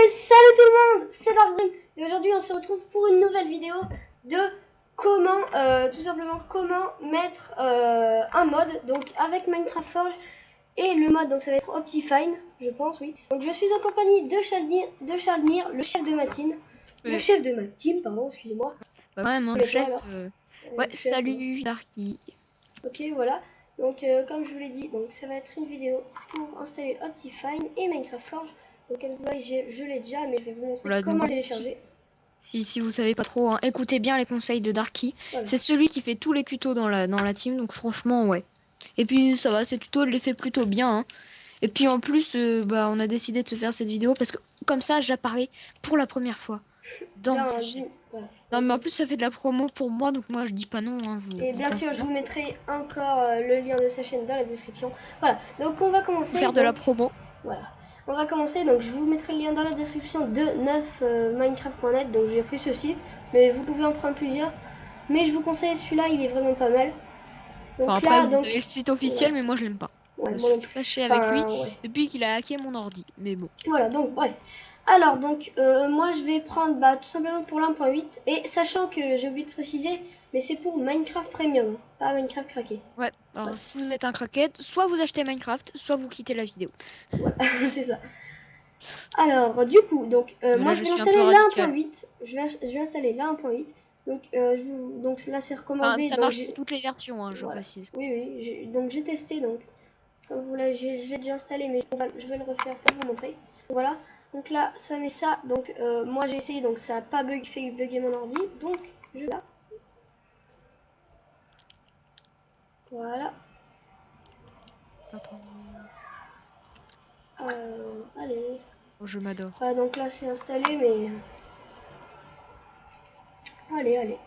Salut tout le monde, c'est Darkdream et aujourd'hui on se retrouve pour une nouvelle vidéo de comment, tout simplement comment mettre un mode donc avec Minecraft Forge et le mode donc ça va être Optifine, je pense, oui. Donc je suis en compagnie de Charles, le chef de ma team, le chef de ma team, pardon, excusez-moi. Bah ouais, mon C'est toi chef. alors. Ouais, Le chef, salut Darky. ok, voilà. Donc comme je vous l'ai dit, donc ça va être une vidéo pour installer Optifine et Minecraft Forge. Donc comme vous voyez, je l'ai déjà, mais je vais vous montrer Voilà, donc comment télécharger. si vous savez pas trop, hein, écoutez bien les conseils de Darky. Voilà. C'est celui qui fait tous les tutos dans la team, donc franchement, ouais. Et puis ça va, ces tutos, il les fait plutôt bien, hein. Et puis en plus, bah, on a décidé de se faire cette vidéo parce que comme ça, j'apparais pour la première fois dans sa chaîne. Voilà. Non, mais en plus, ça fait de la promo pour moi, donc moi je dis pas non, hein, Et vous bien pensez sûr, je bien. vous mettrai encore le lien de sa chaîne dans la description. Voilà, donc on va Pour commencer. faire de la Donc, promo. voilà. On va commencer, donc je vous mettrai le lien dans la description de 9minecraft.net. Donc j'ai pris ce site, mais vous pouvez en prendre plusieurs. Mais je vous conseille celui-là, il est vraiment pas mal. Enfin Donc après, là, vous avez donc, le site ouais, officiel, mais moi je l'aime pas. Je ouais, me moi non suis plus. fâchée avec lui Enfin, ouais. depuis qu'il a hacké mon ordi. Mais bon. Voilà, donc bref. Alors, donc, moi je vais prendre bah, tout simplement pour l'1.8. Et sachant que j'ai oublié de préciser, mais c'est pour Minecraft Premium, pas Minecraft craqué. Ouais, alors Voilà, si vous êtes un craquette, soit vous achetez Minecraft, soit vous quittez la vidéo. voilà. C'est ça. Alors, du coup, donc, moi Là, je je vais suis un peu l'installer là radical. 1.8. Je vais installer là 1.8. Donc, donc là c'est Enfin, recommandé. ça Donc, marche pour toutes les versions, hein, je voilà. précise. Oui, oui. Donc, j'ai testé. Donc, comme vous l'avez, je l'ai déjà installé, mais je vais le refaire pour vous montrer. Voilà. Donc là, ça met ça. Donc, moi j'ai essayé. Donc, ça n'a pas fait bugger mon ordi. Donc, je vais là. Voilà. Attends. Allez. Oh, je m'adore. Voilà, donc là c'est installé, mais. Allez, allez.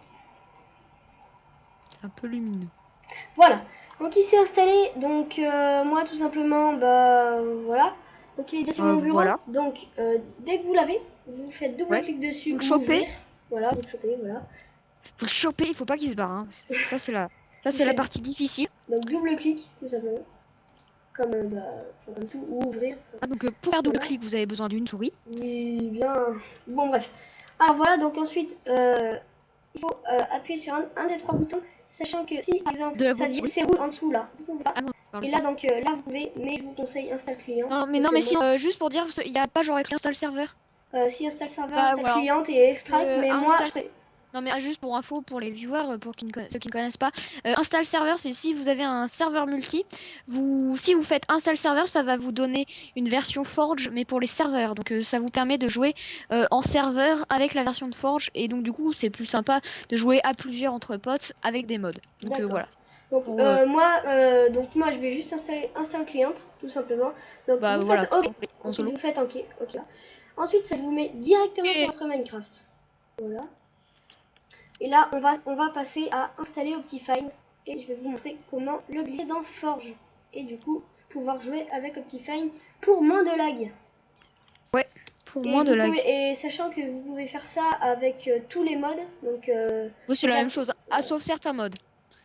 C'est un peu lumineux. Voilà, donc il s'est installé, donc moi tout simplement, bah voilà. Donc il est déjà sur mon bureau, Voilà. donc dès que vous l'avez, vous faites double Ouais. clic Vous dessus le ou chopez. ouvrir. Voilà, vous le chopez, voilà. Vous le chopez, il faut pas qu'il se barre, hein. Ça, Vous c'est la faites partie difficile. donc double clic tout simplement, comme, comme tout, ou ouvrir. Ah, donc, pour faire double Voilà, clic, vous avez besoin d'une souris. oui, bien. Bon, bref. Alors voilà, donc ensuite, il faut appuyer sur un des trois boutons, sachant que si par exemple De la ça votre dit souris. c'est rouge en dessous là, vous pouvez pas. Ah non, par le Et là site. donc là vous pouvez, mais je vous conseille install client Non, mais parce non, que mais moi si, juste pour dire, il n'y a pas genre écrit install serveur. si install serveur, Bah install voilà. client et extract, mais moi Install. Non mais juste pour info pour les viewers, pour ceux qui ne connaissent pas, install serveur c'est si vous avez un serveur multi, si vous faites install serveur ça va vous donner une version Forge mais pour les serveurs, donc ça vous permet de jouer en serveur avec la version de Forge et donc du coup c'est plus sympa de jouer à plusieurs entre potes avec des mods. Donc d'accord. voilà. Donc Pour, moi je vais juste installer install client tout simplement. Donc bah vous voilà, faites OK, en ensuite solo. vous faites OK, OK. Ensuite ça vous met directement sur Et votre Minecraft. Voilà. Et là on va passer à installer Optifine et je vais vous montrer comment le glisser dans Forge et du coup pouvoir jouer avec Optifine pour moins de lag. ouais, pour Et moins de vous lag. pouvez, et sachant que vous pouvez faire ça avec tous les modes, donc Oui, c'est faut la pas. même chose, ah, Voilà. sauf certains mods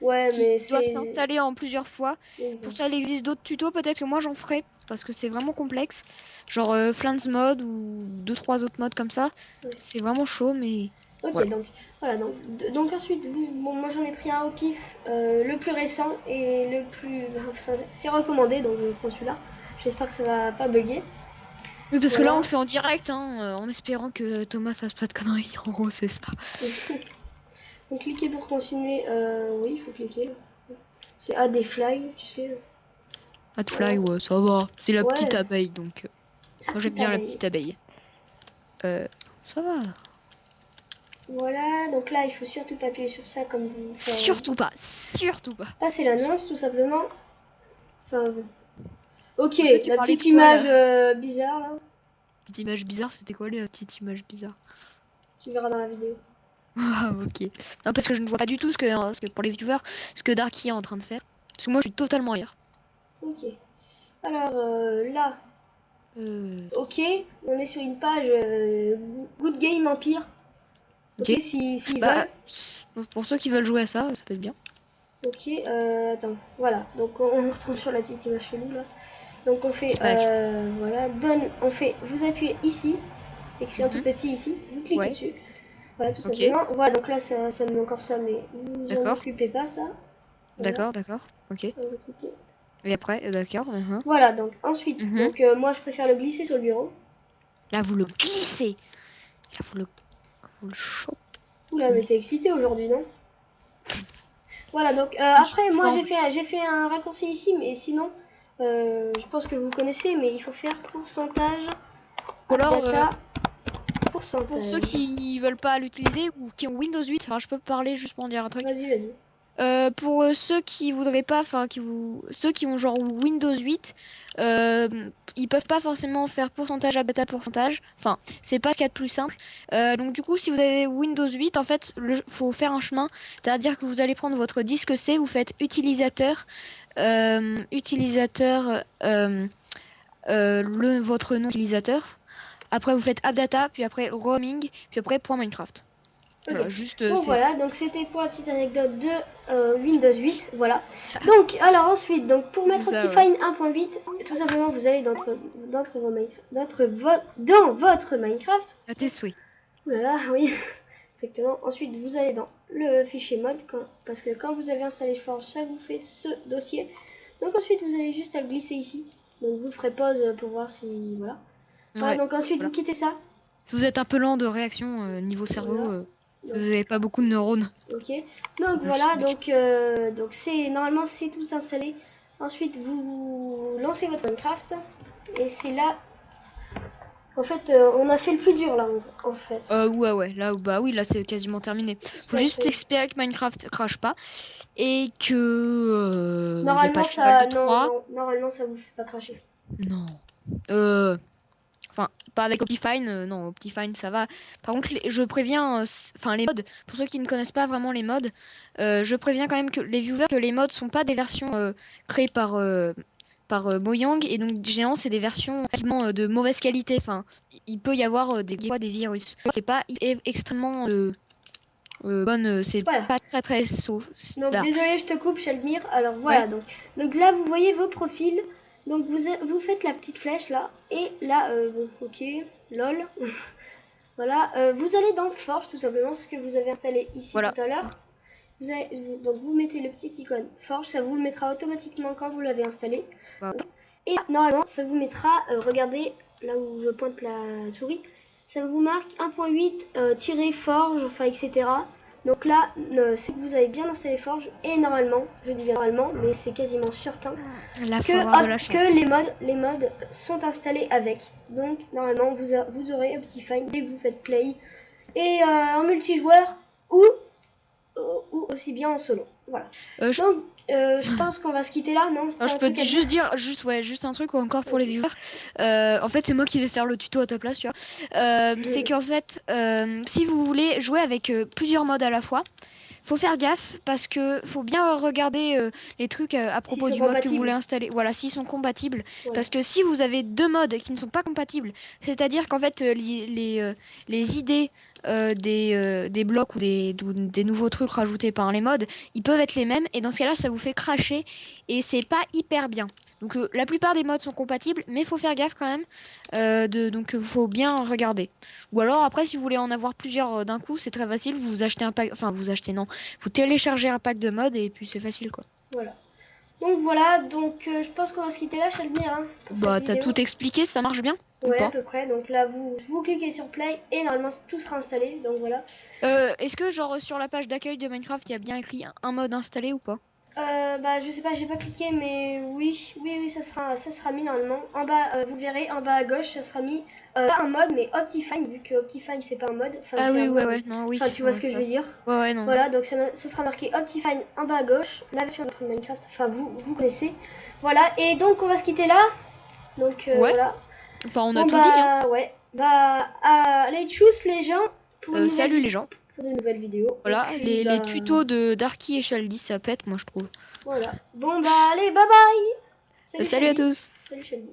Ouais, qui mais doivent c'est. s'installer en plusieurs fois. Oui, Pour bon. ça, il existe d'autres tutos, peut-être que moi j'en ferai, parce que c'est vraiment complexe. Genre Flans mode ou deux trois autres modes comme ça. Ouais. C'est vraiment chaud, mais Ok, voilà. donc voilà. Donc ensuite, bon, moi j'en ai pris un au pif, le plus récent et le plus. C'est recommandé, donc je prends celui-là. J'espère que ça va pas bugger. Oui, parce que là on Voilà. le fait en direct, hein, en espérant que Thomas fasse pas de conneries. En gros, c'est ça. Donc cliquez pour continuer. Oui, il faut cliquer. Là. C'est à des fly, tu sais. Adfly, Voilà. ouais, ça va. C'est la petite Ouais, abeille, donc la moi j'aime petite bien la abeille. petite abeille. Euh, Ça va. Voilà, donc là il faut surtout pas appuyer sur ça comme vous. Enfin, Surtout pas, surtout pas. là c'est l'annonce tout simplement. Enfin, bon. Ok, Donc toi, tu la parlais de petite quoi image là? bizarre là, Petite image bizarre, c'était quoi la petite image bizarre? tu verras dans la vidéo. Ah, ok. Non, parce que je ne vois pas du tout ce que pour les viewers, ce que Darky est en train de faire. Parce que moi, je suis totalement ailleurs. Ok. Alors là, Euh, ok, on est sur une page Good Game Empire. Ok, ok. s'ils Bah, veulent. pour ceux qui veulent jouer à ça, ça peut être bien. Ok, attends, voilà. Donc on retourne sur la petite image chelou là. Donc on fait, Petite image. voilà, donne, on fait, vous appuyez ici écrit en tout petit ici. Vous cliquez Ouais. dessus. Voilà, tout Ok. simplement. Voilà, donc là, ça me met encore ça, mais vous en D'accord. occupez pas, ça. Voilà, D'accord. Ok. ça, on va cliquer. Et après, d'accord. Voilà, donc ensuite, Mhm. donc moi, je préfère le glisser sur le bureau. Là, vous le glissez. Là, vous le chopez. Oula, mais t'es excité aujourd'hui, non? Voilà, donc après, moi, j'ai fait un raccourci ici, mais sinon, je pense que vous connaissez, mais il faut faire pourcentage, Ou alors, data, pour ceux pourcentage. qui veulent pas l'utiliser ou qui ont Windows 8, alors je peux parler juste pour en dire un truc. Vas-y, vas-y. Pour ceux qui voudraient pas, enfin ceux qui ont genre Windows 8, ils peuvent pas forcément faire pourcentage à bêta pourcentage. Enfin, c'est pas ce qu'il y a de plus simple. Donc du coup, si vous avez Windows 8, en fait, faut faire un chemin. C'est-à-dire que vous allez prendre votre disque C, vous faites utilisateur, votre nom utilisateur. Après, vous faites appdata, puis après roaming, puis après .minecraft. Ok. Voilà, juste Bon, c'est voilà, donc c'était pour la petite anecdote de Windows 8. Voilà. Donc, alors ensuite, donc pour mettre ça, ouais. Optifine 1.8, tout simplement, vous allez dans votre Minecraft. À tes souhaits. Voilà, oui, exactement. Ensuite, vous allez dans le fichier mode, parce que quand vous avez installé Forge, ça vous fait ce dossier. Donc ensuite, vous avez juste à le glisser ici. Donc vous ferez pause pour voir si... Voilà. Voilà, Ouais. donc ensuite, Voilà. vous quittez ça. Si vous êtes un peu lent de réaction niveau cerveau, Voilà. vous Donc, n'avez pas beaucoup de neurones. ok. Donc Je voilà, suis d'accord. donc c'est normalement c'est tout installé. Ensuite vous lancez votre Minecraft et c'est là. En fait, on a fait le plus dur là en fait. Ouais. Là, bah oui, là c'est quasiment terminé. Faut J'espère juste que espérer que Minecraft crache pas et que il n'y a pas normalement de final de ça, non 3. non, normalement ça vous fait pas cracher. Non. Euh, Enfin, pas avec Optifine, non, Optifine ça va. Par contre, je préviens, enfin les mods, pour ceux qui ne connaissent pas vraiment les mods, je préviens quand même que les viewers que les mods sont pas des versions créées par Mojang et donc Géant, c'est des versions quasiment de mauvaise qualité. Enfin, il peut y avoir des fois des virus. C'est pas extrêmement bonne, c'est Voilà. pas très sauf. Donc Là. désolé, je te coupe, Chalmire. Alors Ouais, voilà, donc là vous voyez vos profils. Donc vous faites la petite flèche là et là bon, ok, lol. Voilà, vous allez dans Forge tout simplement, ce que vous avez installé ici voilà. tout à l'heure. Donc vous mettez le petit icône Forge, ça vous le mettra automatiquement quand vous l'avez installé. Voilà. Et normalement, ça vous mettra, regardez là où je pointe la souris, ça vous marque 1.8 Forge, enfin etc. Donc là, c'est que vous avez bien installé Forge et normalement, je dis bien normalement, mais c'est quasiment certain Là, faut avoir de la chance. que les mods sont installés avec. Donc normalement, vous aurez Optifine dès que vous faites play et en multijoueur ou aussi bien en solo. Voilà. Je Donc, je pense qu'on va se quitter là, non? Non, je peux juste dire, juste un truc encore pour les viewers. En fait, c'est moi qui vais faire le tuto à ta place, tu vois. C'est qu'en fait, si vous voulez jouer avec plusieurs modes à la fois, faut faire gaffe parce que faut bien regarder les trucs à propos du mode que vous voulez installer. Voilà, s'ils sont compatibles. Voilà. Parce que si vous avez deux modes qui ne sont pas compatibles, c'est-à-dire qu'en fait les idées des blocs ou des nouveaux trucs rajoutés par les mods, ils peuvent être les mêmes et dans ce cas-là, ça vous fait cracher et c'est pas hyper bien. Donc la plupart des mods sont compatibles, mais il faut faire gaffe quand même. Donc faut bien regarder. Ou alors après, si vous voulez en avoir plusieurs d'un coup, c'est très facile. Vous achetez un pack, enfin vous achetez non, vous téléchargez un pack de mods et puis c'est facile quoi. Voilà. Donc voilà, donc je pense qu'on va se quitter là, Chalmire, hein, pour Bah cette t'as vidéo. tout expliqué, ça marche bien ou Ouais, à pas? peu près. Donc là, vous cliquez sur play et normalement tout sera installé. Donc voilà. Est-ce que genre sur la page d'accueil de Minecraft, il y a bien écrit un mode installé ou pas? Bah je sais pas, j'ai pas cliqué, mais oui, ça sera mis normalement. En bas, vous verrez, en bas à gauche, ça sera mis pas un mode, mais Optifine, vu que Optifine c'est pas un mode. Enfin, Ah c'est oui, un mode. non, oui. Enfin, tu vois ce que je veux dire. Ouais, non. Voilà, donc ça sera marqué Optifine en bas à gauche, la version de votre Minecraft. Enfin, vous connaissez. Voilà, et donc on va se quitter là. Donc Ouais. voilà. Enfin, on a Bon tout dit, hein. bah ouais. Bah allez, tchuss les gens pour une Salut les gens. pour de nouvelles vidéos. Voilà, Et puis, les tutos de Darky et Sheldy, ça pète, moi je trouve. voilà. Bon bah allez, bye bye. Salut Salut à Shelby. tous. Salut Shelby.